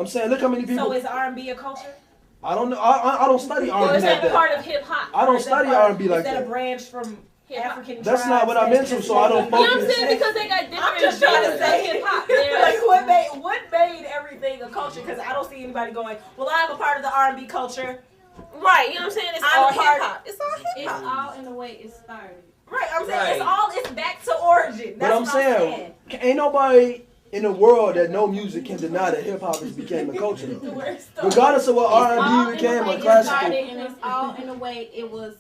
saying, look how many people. So is R&B a culture? I don't know. I don't study R&B Is like that part that. of hip hop? I don't study R&B like Is that a that. branch from African That's not what I'm into, so I don't You know what I'm focus. saying? Because they got different I'm just trying to genres say of hip hop. like what made everything a culture? Because I don't see anybody going, well, I'm a part of the R&B culture. Right, you know what I'm saying? It's I'm all a hip part- hop. It's all hip It's hop. all in the way it started. Right, I'm saying Right. it's back to origin. But That's I'm what saying, ain't nobody in the world that know music can deny that hip hop has became a culture. Regardless of what R&B became or classical. And it's all in the way it was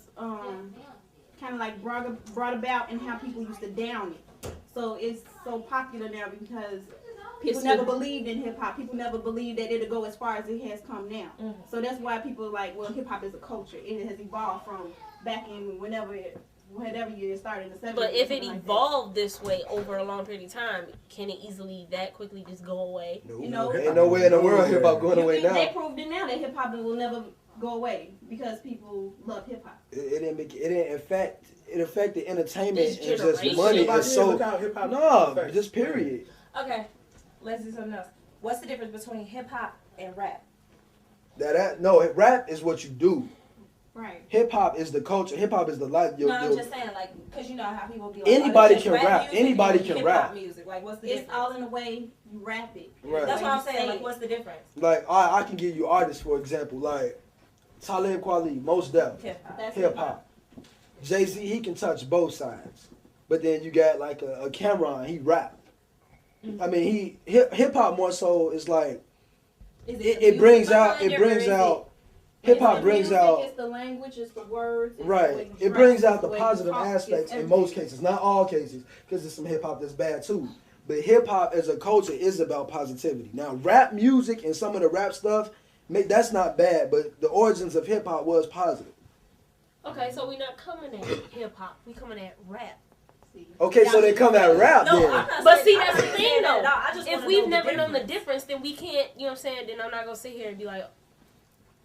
kind of like brought about and how people used to down it. So it's so popular now because people never believed in hip hop. People never believed that it'll go as far as it has come now. Mm-hmm. So that's why people are like, well, hip hop is a culture. It has evolved from back in whatever year it started in the 70s. But if it like evolved this way over a long period of time, can it easily that quickly just go away? You know, Ain't no way in the world hip hop going away now. They proved it now that hip hop will never go away because people love hip hop. It didn't affect. It affected entertainment This and just generation. money and so. Look how hip-hop No, affects. just period. Okay, let's do something else. What's the difference between hip hop and rap? No, rap is what you do. Right. Hip hop is the culture. Hip hop is the life. No, I'm just saying, like, because you know how people be like, Anybody it's can just rap. music Anybody and can hip-hop rap. music. Like, what's the It's difference? all in the way you rap it. Right. That's what I'm saying. Say Like, it. what's the difference? Like I can give you artists for example, like Talib Kweli, Mos Def, Hip hop. That's hip hop. Jay-Z, he can touch both sides. But then you got like a Cameron, he rap. I mean, hip hop more so is like it brings out hip hop brings out It's the language, it's the words. It's the right. way you It dress, brings out it's the way you positive talk, aspects it's in most cases, not all cases, because there's some hip hop that's bad too. But hip hop as a culture is about positivity. Now, rap music and some of the rap stuff, that's not bad. But the origins of hip hop was positive. Okay, so we're not coming at hip hop. We coming at rap. Okay, so they come at rap No, then. I'm not But saying- see, I'm that's not the saying thing that though. at all. I just If wanna we've know never known the difference. difference, then we can't. You know what I'm saying? Then I'm not gonna sit here and be like,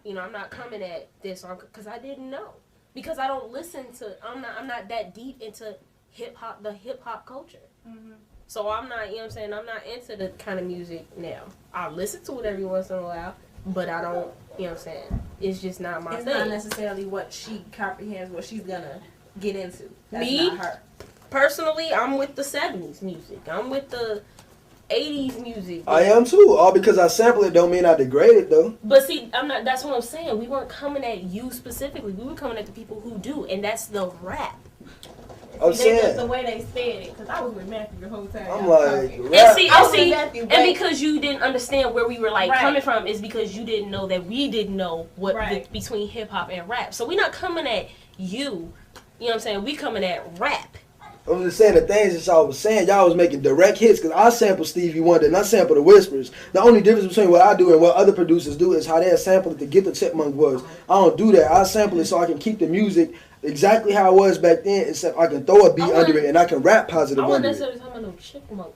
you know, I'm not coming at this because I didn't know. Because I don't listen to. I'm not that deep into hip hop, the hip hop culture. Mm-hmm. So I'm not. You know what I'm saying? I'm not into the kind of music now. I listen to it every once in a while, but I don't. You know what I'm saying? It's just not my It's thing. not necessarily what she comprehends, what she's gonna get into. That's Me? not her. Personally, I'm with the 70s music. I'm with the 80s music. I am too. All because I sample it don't mean I degrade it though. But see, I'm not. That's what I'm saying. We weren't coming at you specifically. We were coming at the people who do, and that's the rap. I'm Just saying. the way they said it, because I was with Matthew the whole time. I'm y'all like, talking. rap. And see, I was with Matthew, and but- because you didn't understand where we were like Right. coming from is because you didn't know that we didn't know what Right. between hip hop and rap. So we're not coming at you. You know what I'm saying? We coming at rap. I'm just saying the things that y'all was saying. Y'all was making direct hits because I sample Stevie Wonder and I sample the Whispers. The only difference between what I do and what other producers do is how they sample it to get the chipmunk voice. I don't do that. I sample it so I can keep the music exactly how it was back then, except I can throw a beat under it and I can rap positive I wasn't under it. necessarily talking about no chipmunk.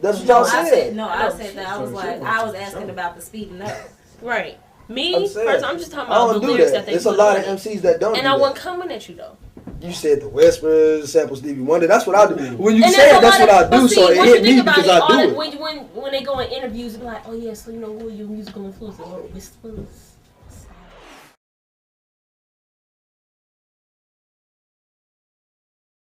That's what y'all No, I said. said no. I said that. I was like, I was asking about the speeding up. Right. Me, I'm saying, personally, I'm just talking I about don't the do lyrics that. that they There's a put lot on of it. MCs that don't And do I that. wasn't coming at you though. You said the Whispers, sample Stevie Wonder. That's what I do. When you And say there's it, a that's lot what I of- do. but see, So it once you hit me think about because it, I all do that- it. when they go in interviews, they be like, oh yeah, so you know who are your musical influences? Oh, Whispers.